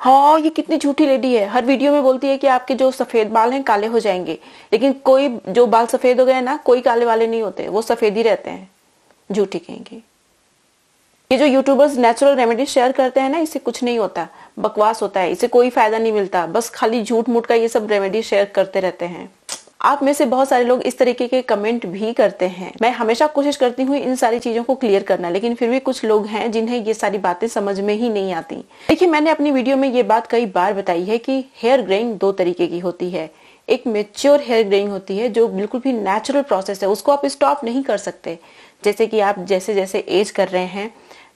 हाँ, ये कितनी झूठी लेडी है, हर वीडियो में बोलती है कि आपके जो सफेद बाल हैं काले हो जाएंगे। लेकिन कोई जो बाल सफेद हो गए ना, कोई काले वाले नहीं होते, वो सफेद ही रहते हैं। झूठी कहेंगे। ये जो यूट्यूबर्स नेचुरल रेमेडी शेयर करते हैं ना, इससे कुछ नहीं होता, बकवास होता है, इससे कोई फायदा नहीं मिलता, बस खाली झूठ मूठ का ये सब रेमेडी शेयर करते रहते हैं। आप में से बहुत सारे लोग इस तरीके के कमेंट भी करते हैं। मैं हमेशा कोशिश करती हूँ इन सारी चीजों को क्लियर करना, लेकिन फिर भी कुछ लोग हैं जिन्हें ये सारी बातें समझ में ही नहीं आती। देखिए, मैंने अपनी वीडियो में ये बात कई बार बताई है कि हेयर ग्रेइंग दो तरीके की होती है। एक मेच्योर हेयर ग्रेइंग होती है जो बिल्कुल भी नेचुरल प्रोसेस है, उसको आप स्टॉप नहीं कर सकते। जैसे कि आप जैसे जैसे एज कर रहे हैं,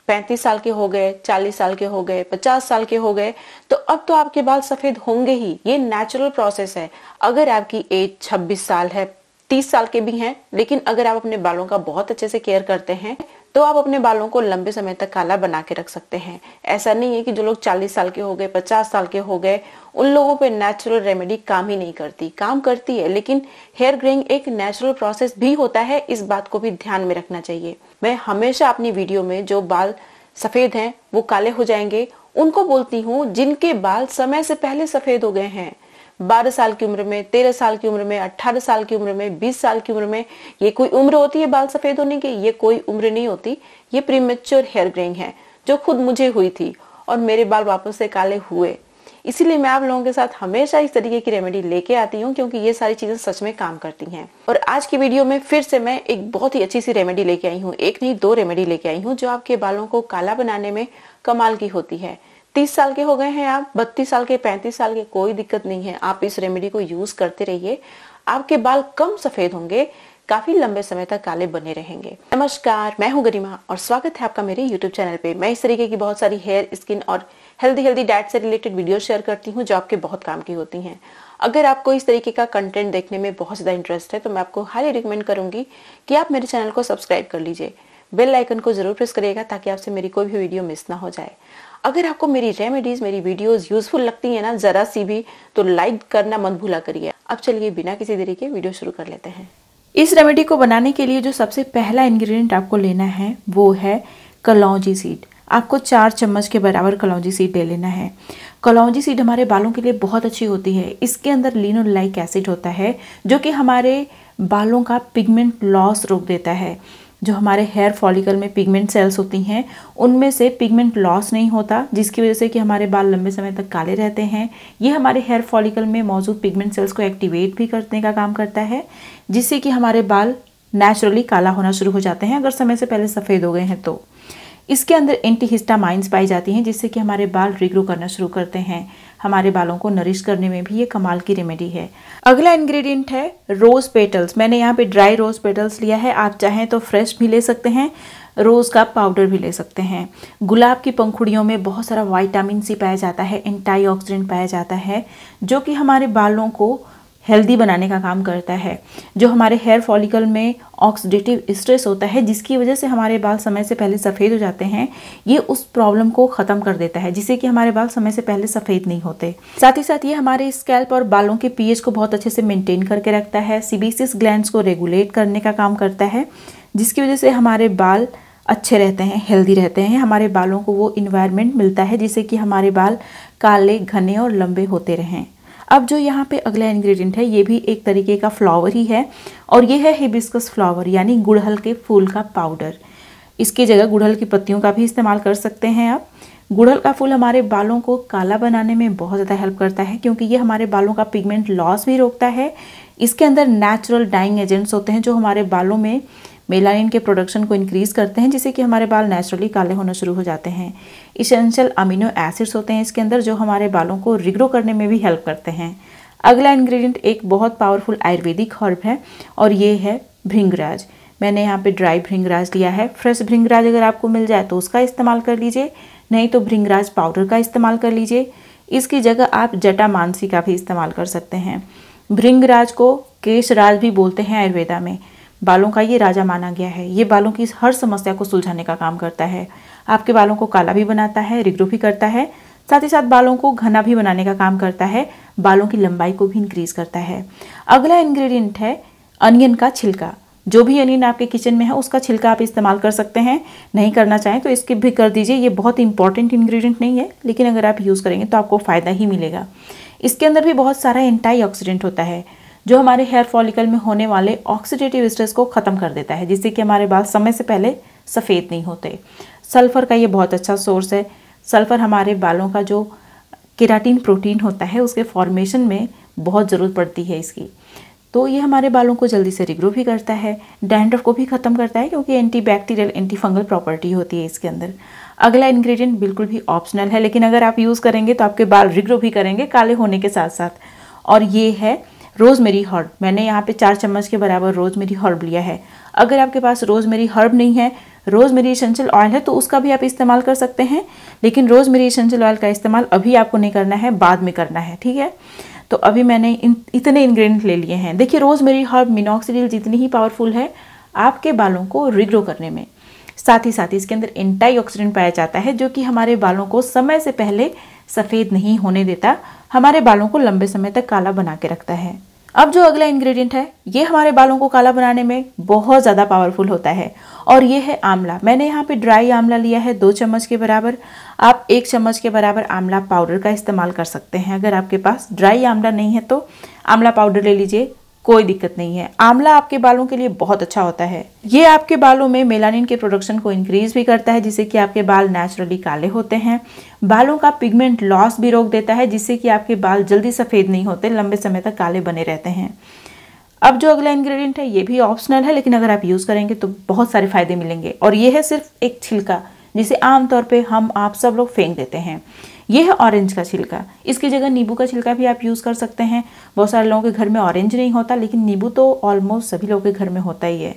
35 साल के हो गए, 40 साल के हो गए, 50 साल के हो गए, तो अब तो आपके बाल सफेद होंगे ही। ये नेचुरल प्रोसेस है। अगर आपकी एज 26 साल है, 30 साल के भी हैं, लेकिन अगर आप अपने बालों का बहुत अच्छे से केयर करते हैं तो आप अपने बालों को लंबे समय तक काला बना के रख सकते हैं। ऐसा नहीं है कि जो लोग 40 साल के हो गए, 50 साल के हो गए, उन लोगों पे नेचुरल रेमेडी काम ही नहीं करती। काम करती है, लेकिन हेयर ग्रेइंग एक नेचुरल प्रोसेस भी होता है, इस बात को भी ध्यान में रखना चाहिए। मैं हमेशा अपनी वीडियो में जो बाल सफेद हैं वो काले हो जाएंगे उनको बोलती हूँ जिनके बाल समय से पहले सफेद हो गए हैं। 12 साल की उम्र में, 13 साल की उम्र में, 18 साल की उम्र में, 20 साल की उम्र में। ये कोई उम्र होती है बाल सफेद होने की? ये कोई उम्र नहीं होती। ये प्रीमेच्योर हेयर ग्रेइंग है जो खुद मुझे हुई थी और मेरे बाल वापस से काले हुए। इसीलिए मैं आप लोगों के साथ हमेशा इस तरीके की रेमेडी लेके आती हूँ, क्योंकि ये सारी चीजें सच में काम करती हैं। और आज की वीडियो में फिर से मैं एक बहुत ही अच्छी सी रेमेडी लेके आई हूँ। एक नहीं, 2 रेमेडी लेके आई हूँ जो आपके बालों को काला बनाने में कमाल की होती है। 30 साल के हो गए हैं आप, 32 साल के, 35 साल के, कोई दिक्कत नहीं है। आप इस रेमेडी को यूज करते रहिए, आपके बाल कम सफेद होंगे, काफी लंबे समय तक काले बने रहेंगे। नमस्कार, मैं हूं गरिमा और स्वागत है आपका मेरे यूट्यूब चैनल पे। मैं इस तरीके की बहुत सारी हेयर, स्किन और हेल्दी डाइट से रिलेटेड वीडियो शेयर करती हूँ जो आपके बहुत काम की होती हैं। अगर आपको इस तरीके का कंटेंट देखने में बहुत ज्यादा इंटरेस्ट है तो मैं आपको हाईली रिकमेंड करूंगी कि आप मेरे चैनल को सब्सक्राइब कर लीजिए। बेल आइकन को जरूर प्रेस करिएगा ताकि आपसे मेरी कोई भी वीडियो मिस ना हो जाए। अगर आपको मेरी रेमेडीज, मेरी वीडियोस यूजफुल लगती है ना जरा सी भी, तो लाइक करना मत भूला करिए। अब चलिए बिना किसी देरी के वीडियो शुरू कर लेते हैं। इस रेमेडी को बनाने के लिए जो सबसे पहला इंग्रेडिएंट आपको लेना है वो है कलौंजी सीड। आपको 4 चम्मच के बराबर कलौंजी सीड ले लेना है। कलौंजी सीड हमारे बालों के लिए बहुत अच्छी होती है। इसके अंदर लिनोलेनिक एसिड होता है जो कि हमारे बालों का पिगमेंट लॉस रोक देता है। जो हमारे हेयर फॉलिकल में पिगमेंट सेल्स होती हैं उनमें से पिगमेंट लॉस नहीं होता, जिसकी वजह से कि हमारे बाल लंबे समय तक काले रहते हैं। ये हमारे हेयर फॉलिकल में मौजूद पिगमेंट सेल्स को एक्टिवेट भी करने का काम करता है, जिससे कि हमारे बाल नेचुरली काला होना शुरू हो जाते हैं अगर समय से पहले सफ़ेद हो गए हैं तो। इसके अंदर एंटीहिस्टामाइंस पाई जाती हैं जिससे कि हमारे बाल रिग्रो करना शुरू करते हैं। हमारे बालों को नरिश करने में भी ये कमाल की रेमेडी है। अगला इंग्रेडिएंट है रोज पेटल्स। मैंने यहाँ पे ड्राई रोज पेटल्स लिया है, आप चाहें तो फ्रेश भी ले सकते हैं, रोज का पाउडर भी ले सकते हैं। गुलाब की पंखुड़ियों में बहुत सारा विटामिन सी पाया जाता है, एंटीऑक्सीडेंट पाया जाता है जो कि हमारे बालों को हेल्दी बनाने का काम करता है। जो हमारे हेयर फॉलिकल में ऑक्सीडेटिव स्ट्रेस होता है जिसकी वजह से हमारे बाल समय से पहले सफ़ेद हो जाते हैं, ये उस प्रॉब्लम को ख़त्म कर देता है जिससे कि हमारे बाल समय से पहले सफ़ेद नहीं होते। साथ ही साथ ये हमारे स्कैल्प और बालों के पीएच को बहुत अच्छे से मेंटेन करके रखता है। सीबेसियस ग्लैंड्स को रेगुलेट करने का काम करता है जिसकी वजह से हमारे बाल अच्छे रहते हैं, हेल्दी रहते हैं। हमारे बालों को वो इन्वायरमेंट मिलता है जिससे कि हमारे बाल काले, घने और लंबे होते रहें। अब जो यहाँ पे अगला इंग्रेडिएंट है ये भी एक तरीके का फ्लावर ही है और ये है हिबिस्कस फ्लावर यानी गुड़हल के फूल का पाउडर। इसकी जगह गुड़हल की पत्तियों का भी इस्तेमाल कर सकते हैं आप। गुड़हल का फूल हमारे बालों को काला बनाने में बहुत ज़्यादा हेल्प करता है क्योंकि ये हमारे बालों का पिगमेंट लॉस भी रोकता है। इसके अंदर नेचुरल डाइंग एजेंट्स होते हैं जो हमारे बालों में मेलानिन के प्रोडक्शन को इंक्रीज करते हैं जिससे कि हमारे बाल नेचुरली काले होना शुरू हो जाते हैं। इसेंशियल अमीनो एसिड्स होते हैं इसके अंदर जो हमारे बालों को रिग्रो करने में भी हेल्प करते हैं। अगला इंग्रेडिएंट एक बहुत पावरफुल आयुर्वेदिक हर्ब है और ये है भृंगराज। मैंने यहाँ पे ड्राई भृंगराज लिया है। फ्रेश भृंगराज अगर आपको मिल जाए तो उसका इस्तेमाल कर लीजिए, नहीं तो भृंगराज पाउडर का इस्तेमाल कर लीजिए। इसकी जगह आप जटामांसी का भी इस्तेमाल कर सकते हैं। भृंगराज को केशराज भी बोलते हैं आयुर्वेदा में। बालों का ये राजा माना गया है। ये बालों की हर समस्या को सुलझाने का काम करता है। आपके बालों को काला भी बनाता है, रिग्रो भी करता है, साथ ही साथ बालों को घना भी बनाने का काम करता है, बालों की लंबाई को भी इंक्रीज करता है। अगला इंग्रेडिएंट है अनियन का छिलका। जो भी अनियन आपके किचन में है उसका छिलका आप इस्तेमाल कर सकते हैं, नहीं करना चाहें तो स्किप भी कर दीजिए। ये बहुत इंपॉर्टेंट इंग्रेडिएंट नहीं है, लेकिन अगर आप यूज़ करेंगे तो आपको फ़ायदा ही मिलेगा। इसके अंदर भी बहुत सारा एंटीऑक्सीडेंट होता है जो हमारे हेयर फॉलिकल में होने वाले ऑक्सीडेटिव स्ट्रेस को ख़त्म कर देता है, जिससे कि हमारे बाल समय से पहले सफ़ेद नहीं होते। सल्फ़र का ये बहुत अच्छा सोर्स है। सल्फ़र हमारे बालों का जो केराटिन प्रोटीन होता है उसके फॉर्मेशन में बहुत ज़रूरत पड़ती है इसकी, तो ये हमारे बालों को जल्दी से रिग्रो भी करता है, डैंड्रफ को भी ख़त्म करता है, क्योंकि anti bacterial anti fungal property होती है इसके अंदर। अगला इंग्रेडिएंट बिल्कुल भी ऑप्शनल है, लेकिन अगर आप यूज़ करेंगे तो आपके बाल रिग्रो भी करेंगे काले होने के साथ साथ, और ये है रोज़मेरी हर्ब। मैंने यहाँ पे 4 चम्मच के बराबर रोज़मेरी हर्ब लिया है। अगर आपके पास रोज़मेरी हर्ब नहीं है, रोज़मेरी एसेंशियल ऑयल है, तो उसका भी आप इस्तेमाल कर सकते हैं, लेकिन रोज़मेरी एसेंशियल ऑयल का इस्तेमाल अभी आपको नहीं करना है, बाद में करना है, ठीक है। तो अभी मैंने इतने इंग्रेडिएंट ले लिए हैं। देखिए, रोज़मेरी हर्ब मिनॉक्सिडिल जितनी ही पावरफुल है आपके बालों को रिग्रो करने में, साथ ही साथ इसके अंदर एंटीऑक्सीडेंट पाया जाता है जो कि हमारे बालों को समय से पहले सफ़ेद नहीं होने देता, हमारे बालों को लंबे समय तक काला बना के रखता है। अब जो अगला इंग्रेडिएंट है ये हमारे बालों को काला बनाने में बहुत ज़्यादा पावरफुल होता है, और ये है आंवला। मैंने यहाँ पे ड्राई आंवला लिया है 2 चम्मच के बराबर। आप 1 चम्मच के बराबर आंवला पाउडर का इस्तेमाल कर सकते हैं। अगर आपके पास ड्राई आंवला नहीं है तो आंवला पाउडर ले लीजिए, कोई दिक्कत नहीं है। आंवला आपके बालों के लिए बहुत अच्छा होता है। ये आपके बालों में मेलानिन के प्रोडक्शन को इंक्रीज भी करता है, जिससे कि आपके बाल नेचुरली काले होते हैं। बालों का पिगमेंट लॉस भी रोक देता है, जिससे कि आपके बाल जल्दी सफ़ेद नहीं होते, लंबे समय तक काले बने रहते हैं। अब जो अगला इंग्रेडिएंट है ये भी ऑप्शनल है, लेकिन अगर आप यूज़ करेंगे तो बहुत सारे फायदे मिलेंगे, और ये है सिर्फ एक छिलका जिसे आमतौर पे हम आप सब लोग फेंक देते हैं। ये है ऑरेंज का छिलका। इसकी जगह नींबू का छिलका भी आप यूज़ कर सकते हैं। बहुत सारे लोगों के घर में ऑरेंज नहीं होता, लेकिन नींबू तो ऑलमोस्ट सभी लोगों के घर में होता ही है,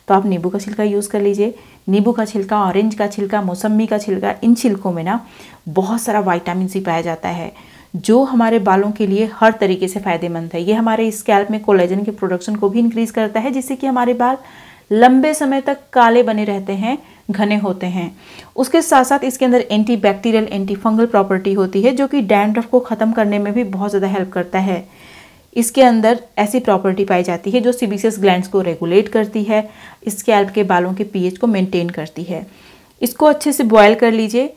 तो आप नींबू का छिलका यूज़ कर लीजिए। नींबू का छिलका, ऑरेंज का छिलका, मौसम्मी का छिलका, इन छिलकों में ना बहुत सारा विटामिन सी पाया जाता है जो हमारे बालों के लिए हर तरीके से फ़ायदेमंद है। ये हमारे स्कैल्प में कोलेजन के प्रोडक्शन को भी इंक्रीज करता है, जिससे कि हमारे बाल लंबे समय तक काले बने रहते हैं, घने होते हैं। उसके साथ साथ इसके अंदर anti bacterial anti fungal property होती है जो कि डैंड्रफ को ख़त्म करने में भी बहुत ज़्यादा हेल्प करता है। इसके अंदर ऐसी प्रॉपर्टी पाई जाती है जो सीबेसियस ग्लैंड्स को रेगुलेट करती है, स्कैल्प के बालों के पीएच को मेंटेन करती है। इसको अच्छे से बॉयल कर लीजिए,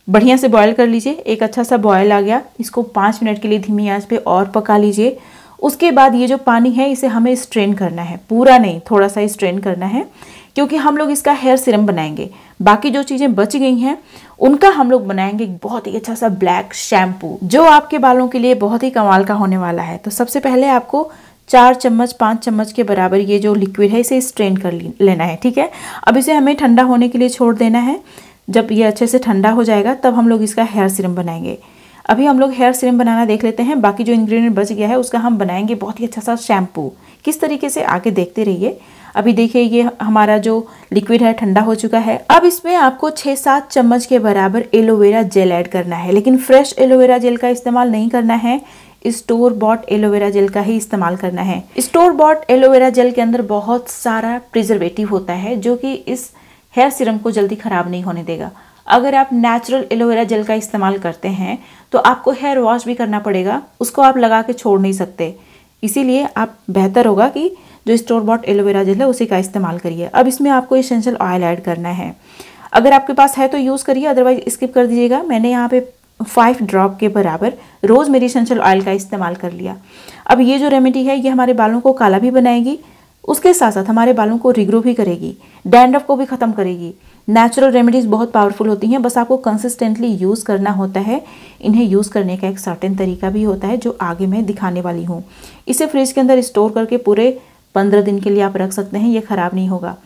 बढ़िया से बॉयल कर लीजिए। एक अच्छा सा बॉयल आ गया, इसको 5 मिनट के लिए धीमी आंच पे और पका लीजिए। उसके बाद ये जो पानी है इसे हमें स्ट्रेन करना है, पूरा नहीं, थोड़ा सा स्ट्रेन करना है, क्योंकि हम लोग इसका हेयर सीरम बनाएंगे। बाकी जो चीज़ें बच गई हैं उनका हम लोग बनाएंगे बहुत ही अच्छा सा ब्लैक शैम्पू, जो आपके बालों के लिए बहुत ही कमाल का होने वाला है। तो सबसे पहले आपको 4 चम्मच 5 चम्मच के बराबर ये जो लिक्विड है इसे स्ट्रेन कर लेना है, ठीक है। अब इसे हमें ठंडा होने के लिए छोड़ देना है। जब ये अच्छे से ठंडा हो जाएगा तब हम लोग इसका हेयर सीरम बनाएंगे। अभी हम लोग हेयर सीरम बनाना देख लेते हैं। बाकी जो इंग्रेडिएंट बच गया है उसका हम बनाएंगे बहुत ही अच्छा सा शैम्पू। किस तरीके से आगे देखते रहिए। अभी देखिए ये हमारा जो लिक्विड है ठंडा हो चुका है। अब इसमें आपको 6-7 चम्मच के बराबर एलोवेरा जेल ऐड करना है, लेकिन फ्रेश एलोवेरा जेल का इस्तेमाल नहीं करना है, स्टोर बॉट एलोवेरा जेल का ही इस्तेमाल करना है। स्टोर बॉट एलोवेरा जेल के अंदर बहुत सारा प्रिजर्वेटिव होता है जो कि इस हेयर सीरम को जल्दी खराब नहीं होने देगा। अगर आप नेचुरल एलोवेरा जेल का इस्तेमाल करते हैं तो आपको हेयर वॉश भी करना पड़ेगा, उसको आप लगा के छोड़ नहीं सकते। इसीलिए आप बेहतर होगा कि जो स्टोर बॉट एलोवेरा जेल है उसी का इस्तेमाल करिए। अब इसमें आपको एसेंशियल ऑयल ऐड करना है। अगर आपके पास है तो यूज़ करिए, अदरवाइज स्किप कर दीजिएगा। मैंने यहाँ पे 5 ड्रॉप के बराबर रोज़मेरी एसेंशियल ऑयल का इस्तेमाल कर लिया। अब ये जो रेमेडी है ये हमारे बालों को काला भी बनाएगी, उसके साथ साथ हमारे बालों को रिग्रो भी करेगी, डैंड्रफ को भी ख़त्म करेगी। नेचुरल रेमेडीज़ बहुत पावरफुल होती हैं, बस आपको कंसिस्टेंटली यूज़ करना होता है। इन्हें यूज़ करने का एक सर्टेन तरीका भी होता है जो आगे मैं दिखाने वाली हूँ। इसे फ्रिज के अंदर स्टोर करके पूरे 15 दिन के लिए आप रख सकते हैं, ये ख़राब नहीं होगा।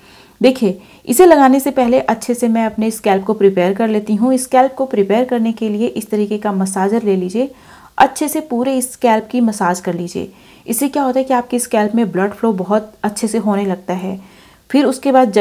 देखिए, इसे लगाने से पहले अच्छे से मैं अपने स्कैल्प को प्रिपेयर कर लेती हूँ। स्कैल्प को प्रिपेयर करने के लिए इस तरीके का मसाजर ले लीजिए, अच्छे से पूरे स्कैल्प की मसाज कर लीजिए। इससे क्या होता है कि आपके स्कैल्प में ब्लड फ्लो बहुत अच्छे से होने लगता है। फिर उसके बाद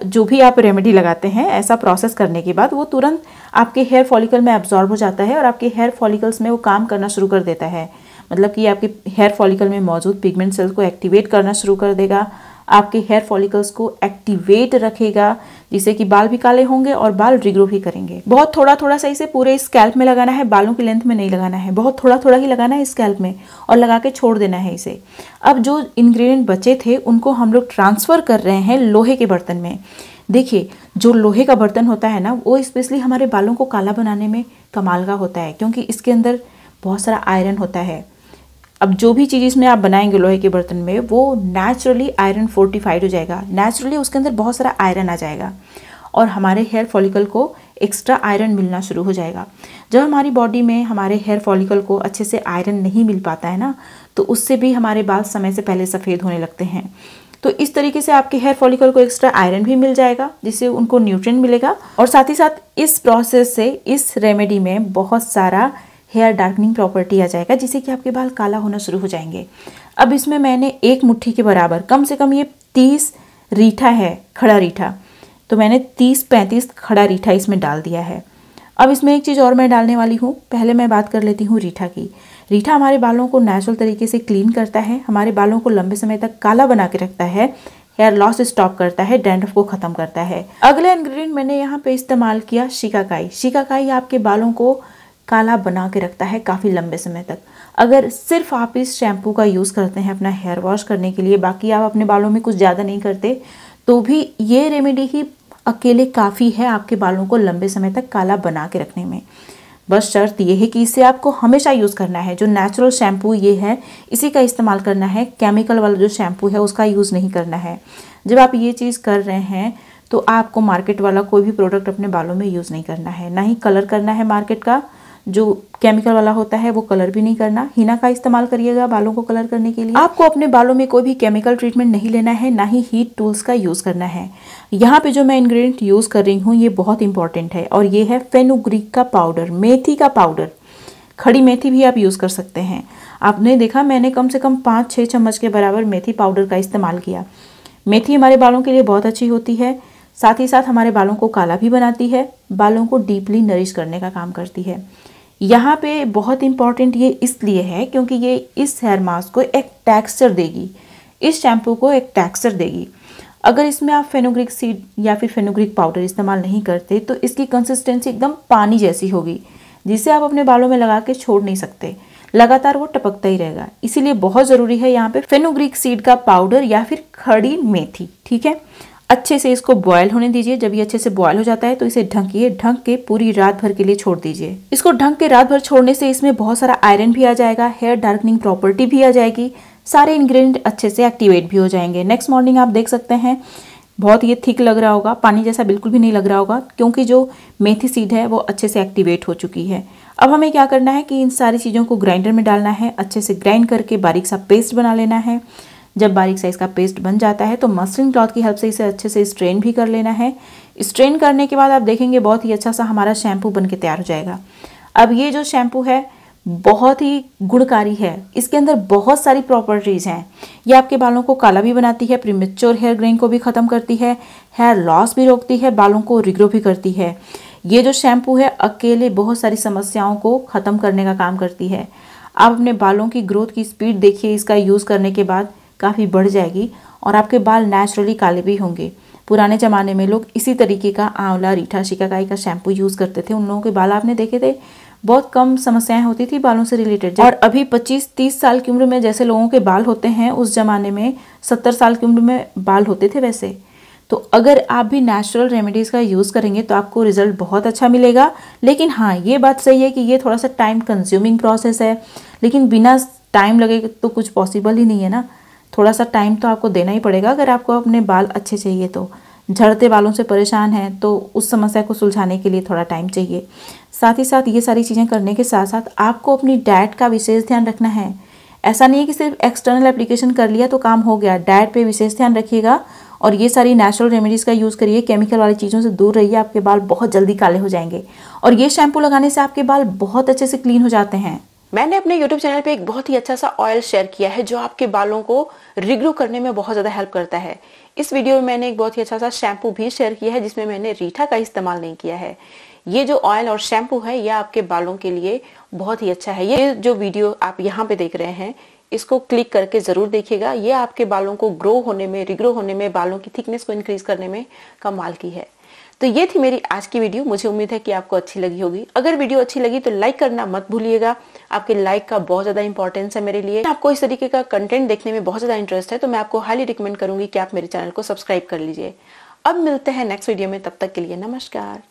जो भी आप रेमेडी लगाते हैं, ऐसा प्रोसेस करने के बाद वो तुरंत आपके हेयर फॉलिकल में एब्जॉर्ब हो जाता है और आपके हेयर फॉलिकल्स में वो काम करना शुरू कर देता है। मतलब कि आपके हेयर फॉलिकल में मौजूद पिगमेंट सेल्स को एक्टिवेट करना शुरू कर देगा, आपके हेयर फॉलिकल्स को एक्टिवेट रखेगा, जिससे कि बाल भी काले होंगे और बाल रिग्रो भी करेंगे। बहुत थोड़ा थोड़ा सा इसे पूरे स्कैल्प में लगाना है, बालों की लेंथ में नहीं लगाना है, बहुत थोड़ा थोड़ा ही लगाना है स्कैल्प में और लगा के छोड़ देना है इसे। अब जो इंग्रेडिएंट बचे थे उनको हम लोग ट्रांसफर कर रहे हैं लोहे के बर्तन में। देखिए, जो लोहे का बर्तन होता है ना, वो स्पेशली हमारे बालों को काला बनाने में कमाल का होता है, क्योंकि इसके अंदर बहुत सारा आयरन होता है। अब जो भी चीज़ इसमें आप बनाएंगे लोहे के बर्तन में, वो नेचुरली आयरन फोर्टिफाइड हो जाएगा, नेचुरली उसके अंदर बहुत सारा आयरन आ जाएगा और हमारे हेयर फॉलिकल को एक्स्ट्रा आयरन मिलना शुरू हो जाएगा। जब हमारी बॉडी में हमारे हेयर फॉलिकल को अच्छे से आयरन नहीं मिल पाता है ना, तो उससे भी हमारे बाल समय से पहले सफ़ेद होने लगते हैं। तो इस तरीके से आपके हेयर फॉलिकल को एक्स्ट्रा आयरन भी मिल जाएगा, जिससे उनको न्यूट्रिएंट मिलेगा। और साथ ही साथ इस प्रोसेस से, इस रेमेडी में बहुत सारा हेयर डार्कनिंग प्रॉपर्टी आ जाएगा, जिससे कि आपके बाल काला होना शुरू हो जाएंगे। अब इसमें मैंने एक मुट्ठी के बराबर, कम से कम ये 30 रीठा है, खड़ा रीठा, तो मैंने 30-35 खड़ा रीठा इसमें डाल दिया है। अब इसमें एक चीज़ और मैं डालने वाली हूँ। पहले मैं बात कर लेती हूँ रीठा की। रीठा हमारे बालों को नेचुरल तरीके से क्लीन करता है, हमारे बालों को लंबे समय तक काला बना के रखता है, हेयर लॉस स्टॉप करता है, डैंड्रफ को खत्म करता है। अगला इंग्रेडिएंट मैंने यहाँ पे इस्तेमाल किया शिकाकाई। शिकाकाई आपके बालों को काला बना के रखता है काफ़ी लंबे समय तक। अगर सिर्फ आप इस शैम्पू का यूज़ करते हैं अपना हेयर वॉश करने के लिए, बाकी आप अपने बालों में कुछ ज़्यादा नहीं करते, तो भी ये रेमेडी ही अकेले काफ़ी है आपके बालों को लंबे समय तक काला बना के रखने में। बस शर्त यह है कि इसे आपको हमेशा यूज़ करना है। जो नेचुरल शैम्पू ये है, इसी का इस्तेमाल करना है। केमिकल वाला जो शैम्पू है उसका यूज़ नहीं करना है। जब आप ये चीज़ कर रहे हैं तो आपको मार्केट वाला कोई भी प्रोडक्ट अपने बालों में यूज़ नहीं करना है, ना ही कलर करना है। मार्केट का जो केमिकल वाला होता है वो कलर भी नहीं करना। हिना का इस्तेमाल करिएगा बालों को कलर करने के लिए। आपको अपने बालों में कोई भी केमिकल ट्रीटमेंट नहीं लेना है, ना ही हीट टूल्स का यूज़ करना है। यहाँ पे जो मैं इंग्रेडिएंट यूज़ कर रही हूँ ये बहुत इंपॉर्टेंट है, और ये है फेनुग्रीक का पाउडर, मेथी का पाउडर। खड़ी मेथी भी आप यूज़ कर सकते हैं। आपने देखा मैंने कम से कम 5-6 चम्मच के बराबर मेथी पाउडर का इस्तेमाल किया। मेथी हमारे बालों के लिए बहुत अच्छी होती है, साथ ही साथ हमारे बालों को काला भी बनाती है, बालों को डीपली नरिश करने का काम करती है। यहाँ पे बहुत इंपॉर्टेंट ये इसलिए है क्योंकि ये इस हेयर मास्क को एक टेक्सचर देगी, इस शैम्पू को एक टेक्सचर देगी। अगर इसमें आप फेनुग्रीक सीड या फिर फेनुग्रीक पाउडर इस्तेमाल नहीं करते तो इसकी कंसिस्टेंसी एकदम पानी जैसी होगी, जिसे आप अपने बालों में लगा के छोड़ नहीं सकते, लगातार वो टपकता ही रहेगा। इसीलिए बहुत ज़रूरी है यहाँ पे फेनुग्रीक सीड का पाउडर या फिर खड़ी मेथी। ठीक है, अच्छे से इसको बॉयल होने दीजिए। जब ये अच्छे से बॉयल हो जाता है तो इसे ढकिए, ढक के पूरी रात भर के लिए छोड़ दीजिए। इसको ढक के रात भर छोड़ने से इसमें बहुत सारा आयरन भी आ जाएगा, हेयर डार्कनिंग प्रॉपर्टी भी आ जाएगी, सारे इंग्रेडिएंट अच्छे से एक्टिवेट भी हो जाएंगे। नेक्स्ट मॉर्निंग आप देख सकते हैं बहुत ये थिक लग रहा होगा, पानी जैसा बिल्कुल भी नहीं लग रहा होगा, क्योंकि जो मेथी सीड है वो अच्छे से एक्टिवेट हो चुकी है। अब हमें क्या करना है कि इन सारी चीज़ों को ग्राइंडर में डालना है, अच्छे से ग्राइंड करके बारीक सा पेस्ट बना लेना है। जब बारीक साइज का पेस्ट बन जाता है तो मसलिन क्लॉथ की हेल्प से इसे अच्छे से स्ट्रेन भी कर लेना है। स्ट्रेन करने के बाद आप देखेंगे बहुत ही अच्छा सा हमारा शैम्पू बन के तैयार हो जाएगा। अब ये जो शैम्पू है बहुत ही गुणकारी है, इसके अंदर बहुत सारी प्रॉपर्टीज़ हैं। ये आपके बालों को काला भी बनाती है, प्रीमेच्योर हेयर ग्रेन को भी ख़त्म करती है, हेयर लॉस भी रोकती है, बालों को रिग्रो भी करती है। ये जो शैम्पू है अकेले बहुत सारी समस्याओं को ख़त्म करने का काम करती है। आप अपने बालों की ग्रोथ की स्पीड देखिए, इसका यूज़ करने के बाद काफ़ी बढ़ जाएगी और आपके बाल नेचुरली काले भी होंगे। पुराने ज़माने में लोग इसी तरीके का आंवला, रीठा, शिकाकाई का शैम्पू यूज़ करते थे। उन लोगों के बाल आपने देखे थे, बहुत कम समस्याएं होती थी बालों से रिलेटेड। और अभी 25-30 साल की उम्र में जैसे लोगों के बाल होते हैं, उस ज़माने में 70 साल की उम्र में बाल होते थे वैसे। तो अगर आप भी नेचुरल रेमेडीज़ का यूज़ करेंगे तो आपको रिजल्ट बहुत अच्छा मिलेगा। लेकिन हाँ, ये बात सही है कि ये थोड़ा सा टाइम कंज्यूमिंग प्रोसेस है, लेकिन बिना टाइम लगे तो कुछ पॉसिबल ही नहीं है ना। थोड़ा सा टाइम तो आपको देना ही पड़ेगा अगर आपको अपने बाल अच्छे चाहिए तो। झड़ते बालों से परेशान हैं तो उस समस्या को सुलझाने के लिए थोड़ा टाइम चाहिए। साथ ही साथ ये सारी चीज़ें करने के साथ साथ आपको अपनी डाइट का विशेष ध्यान रखना है। ऐसा नहीं है कि सिर्फ एक्सटर्नल एप्लीकेशन कर लिया तो काम हो गया। डाइट पे विशेष ध्यान रखिएगा और ये सारी नेचुरल रेमेडीज़ का यूज़ करिए। केमिकल वाली चीज़ों से दूर रहिए, आपके बाल बहुत जल्दी काले हो जाएंगे। और ये शैम्पू लगाने से आपके बाल बहुत अच्छे से क्लीन हो जाते हैं। मैंने अपने YouTube चैनल पे एक बहुत ही अच्छा सा ऑयल शेयर किया है जो आपके बालों को रिग्रो करने में बहुत ज़्यादा हेल्प करता है। इस वीडियो में मैंने एक बहुत ही अच्छा सा शैम्पू भी शेयर किया है जिसमें मैंने रीठा का इस्तेमाल नहीं किया है। ये जो ऑयल और शैम्पू है ये आपके बालों के लिए बहुत ही अच्छा है। ये जो वीडियो आप यहाँ पे देख रहे हैं इसको क्लिक करके जरूर देखिएगा। ये आपके बालों को ग्रो होने में, रिग्रो होने में, बालों की थिकनेस को इंक्रीज करने में कमाल की है। तो ये थी मेरी आज की वीडियो। मुझे उम्मीद है कि आपको अच्छी लगी होगी। अगर वीडियो अच्छी लगी तो लाइक करना मत भूलिएगा। आपके लाइक का बहुत ज्यादा इंपॉर्टेंस है मेरे लिए। आपको इस तरीके का कंटेंट देखने में बहुत ज्यादा इंटरेस्ट है तो मैं आपको हाईली रिकमेंड करूंगी कि आप मेरे चैनल को सब्सक्राइब कर लीजिए। अब मिलते हैं नेक्स्ट वीडियो में, तब तक के लिए नमस्कार।